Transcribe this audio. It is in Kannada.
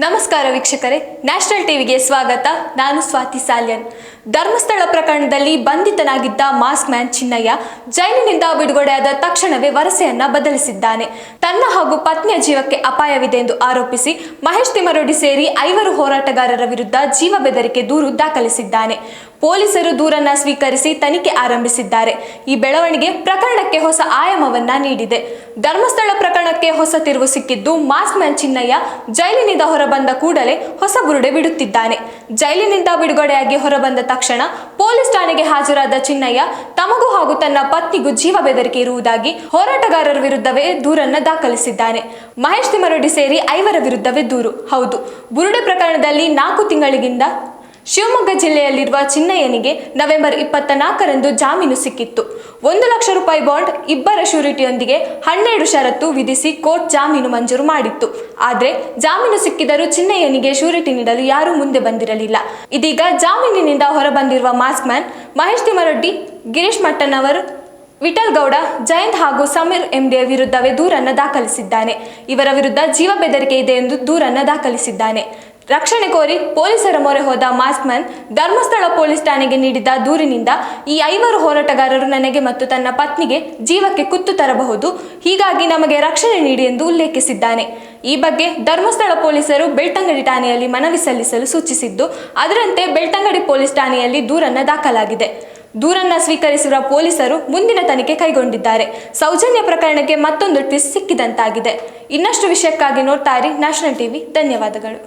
ನಮಸ್ಕಾರ ವೀಕ್ಷಕರೇ, ನ್ಯಾಷನಲ್ ಟಿವಿಗೆ ಸ್ವಾಗತ. ನಾನು ಸ್ವಾತಿ ಸಾಲ್ಯನ್. ಧರ್ಮಸ್ಥಳ ಪ್ರಕರಣದಲ್ಲಿ ಬಂಧಿತನಾಗಿದ್ದ ಮಾಸ್ಕ್ ಮ್ಯಾನ್ ಚಿನ್ನಯ್ಯ ಜೈಲಿನಿಂದ ಬಿಡುಗಡೆಯಾದ ತಕ್ಷಣವೇ ವರಸೆಯನ್ನ ಬದಲಿಸಿದ್ದಾನೆ. ತನ್ನ ಹಾಗೂ ಪತ್ನಿಯ ಜೀವಕ್ಕೆ ಅಪಾಯವಿದೆ ಎಂದು ಆರೋಪಿಸಿ ಮಹೇಶ್ ತಿಮರೊಡಿ ಸೇರಿ 5 ಹೋರಾಟಗಾರರ ವಿರುದ್ಧ ಜೀವ ಬೆದರಿಕೆ ದೂರು ದಾಖಲಿಸಿದ್ದಾನೆ. ಪೊಲೀಸರು ದೂರನ್ನ ಸ್ವೀಕರಿಸಿ ತನಿಖೆ ಆರಂಭಿಸಿದ್ದಾರೆ. ಈ ಬೆಳವಣಿಗೆ ಪ್ರಕರಣಕ್ಕೆ ಹೊಸ ಆಯಾಮವನ್ನ ನೀಡಿದೆ. ಧರ್ಮಸ್ಥಳ ಪ್ರಕರಣಕ್ಕೆ ಹೊಸ ತಿರುವು ಸಿಕ್ಕಿದ್ದು, ಮಾಸ್ಕ್ ಮ್ಯಾನ್ ಚಿನ್ನಯ್ಯ ಜೈಲಿನಿಂದ ಹೊರಬಂದ ಕೂಡಲೇ ಹೊಸ ಬುರುಡೆ ಬಿಡುತ್ತಿದ್ದಾನೆ. ಜೈಲಿನಿಂದ ಬಿಡುಗಡೆಯಾಗಿ ಹೊರಬಂದ ತಕ್ಷಣ ಪೊಲೀಸ್ ಠಾಣೆಗೆ ಹಾಜರಾದ ಚಿನ್ನಯ್ಯ ತಮಗೂ ಹಾಗೂ ತನ್ನ ಪತ್ನಿಗೂ ಜೀವ ಬೆದರಿಕೆ ಇರುವುದಾಗಿ ಹೋರಾಟಗಾರರ ವಿರುದ್ಧವೇ ದೂರನ್ನ ದಾಖಲಿಸಿದ್ದಾನೆ. ಮಹೇಶ್ ತಿಮರೊಡಿ ಸೇರಿ 5 ವಿರುದ್ಧವೇ ದೂರು. ಹೌದು, ಬುರುಡೆ ಪ್ರಕರಣದಲ್ಲಿ 4 ತಿಂಗಳಿಂದ ಶಿವಮೊಗ್ಗ ಜಿಲ್ಲೆಯಲ್ಲಿರುವ ಚಿನ್ನಯ್ಯನಿಗೆ ನವೆಂಬರ್ 24ರಂದು ಜಾಮೀನು ಸಿಕ್ಕಿತ್ತು. 1 ಲಕ್ಷ ರೂಪಾಯಿ ಬಾಂಡ್, 2 ಶ್ಯೂರಿಟಿಯೊಂದಿಗೆ 12 ಷರತ್ತು ವಿಧಿಸಿ ಕೋರ್ಟ್ ಜಾಮೀನು ಮಂಜೂರು ಮಾಡಿತ್ತು. ಆದರೆ ಜಾಮೀನು ಸಿಕ್ಕಿದರೂ ಚಿನ್ನಯ್ಯನಿಗೆ ಶ್ಯೂರಿಟಿ ನೀಡಲು ಯಾರೂ ಮುಂದೆ ಬಂದಿರಲಿಲ್ಲ. ಇದೀಗ ಜಾಮೀನಿನಿಂದ ಹೊರಬಂದಿರುವ ಮಾಸ್ಕ್ ಮ್ಯಾನ್ ಮಹೇಶ್ ತಿಮರೊಡಿ, ಗಿರೀಶ್ ಮಟ್ಟಣ್ಣವರ್, ವಿಠಲ್ ಗೌಡ, ಜಯಂತ್ ಹಾಗೂ ಸಮೀರ್ ಎಂಡಿ ವಿರುದ್ಧವೇ ದೂರನ್ನ ದಾಖಲಿಸಿದ್ದಾನೆ. ಇವರ ವಿರುದ್ಧ ಜೀವ ಬೆದರಿಕೆ ಇದೆ ಎಂದು ದೂರನ್ನ ದಾಖಲಿಸಿದ್ದಾನೆ. ರಕ್ಷಣೆ ಕೋರಿ ಪೊಲೀಸರ ಮೊರೆ ಹೋದ ಮಾಸ್ಕ್ ಮ್ಯಾನ್ ಧರ್ಮಸ್ಥಳ ಪೊಲೀಸ್ ಠಾಣೆಗೆ ನೀಡಿದ್ದ ದೂರಿನಿಂದ ಈ 5 ಹೋರಾಟಗಾರರು ನನಗೆ ಮತ್ತು ತನ್ನ ಪತ್ನಿಗೆ ಜೀವಕ್ಕೆ ಕುತ್ತು ತರಬಹುದು, ಹೀಗಾಗಿ ನಮಗೆ ರಕ್ಷಣೆ ನೀಡಿ ಎಂದು ಉಲ್ಲೇಖಿಸಿದ್ದಾನೆ. ಈ ಬಗ್ಗೆ ಧರ್ಮಸ್ಥಳ ಪೊಲೀಸರು ಬೆಳ್ತಂಗಡಿ ಠಾಣೆಯಲ್ಲಿ ಮನವಿ ಸಲ್ಲಿಸಲು ಸೂಚಿಸಿದ್ದು, ಅದರಂತೆ ಬೆಳ್ತಂಗಡಿ ಪೊಲೀಸ್ ಠಾಣೆಯಲ್ಲಿ ದೂರನ್ನ ದಾಖಲಾಗಿದೆ. ದೂರನ್ನ ಸ್ವೀಕರಿಸಿರುವ ಪೊಲೀಸರು ಮುಂದಿನ ತನಿಖೆ ಕೈಗೊಂಡಿದ್ದಾರೆ. ಸೌಜನ್ಯ ಪ್ರಕರಣಕ್ಕೆ ಮತ್ತೊಂದು ಟ್ವಿಸ್ಟ್ ಸಿಕ್ಕಿದಂತಾಗಿದೆ. ಇನ್ನಷ್ಟು ವಿಷಯಕ್ಕಾಗಿ ನೋಡ್ತಾ ಇರಿ ನ್ಯಾಷನಲ್ ಟಿವಿ. ಧನ್ಯವಾದಗಳು.